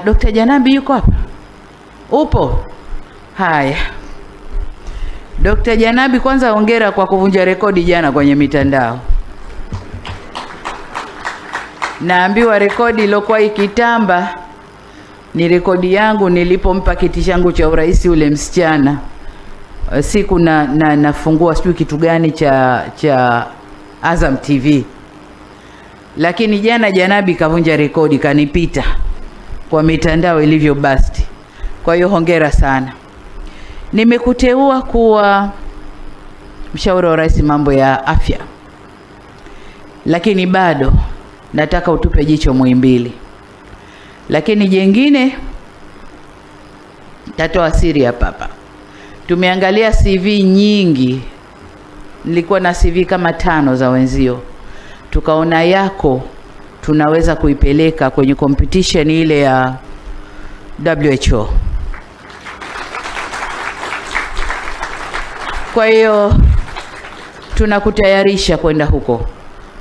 Dr. Janabi yuko hapa? Upo? Haya. Dr. Janabi, kwanza hongera kwa kuvunja rekodi jana kwenye mitandao. Naambiwa rekodi iliyokuwa ikitamba ni rekodi yangu nilipompa kiti changu cha urais ule msichana. Siku nafungua sijui kitu gani cha Azam TV. Lakini jana Janabi kavunja rekodi, kanipita kwa mitandao ilivyo basti. Kwa hiyo hongera sana. Nimekuteua kuwa mshauri wa rais mambo ya afya. Lakini bado nataka utupe jicho Muhimbili. Lakini jengine tatoa siri hapa. Tumeangalia CV nyingi. Nilikuwa na CV kama 5 za wenzio. Tukaona yako tunaweza kuipeleka kwenye competition ile ya WHO. Kwa hiyo tunakutayarisha kwenda huko.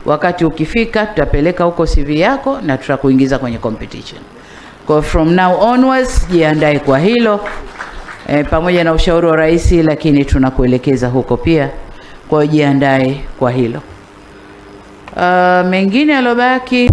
Wakati ukifika tutapeleka huko CV yako na tutakuingiza kwenye competition. Kwa from now onwards jiandae kwa hilo. Pamoja na ushauri wa rais, lakini tunakuelekeza huko pia. Kwa hiyo jiandae kwa hilo. Mengine alobaki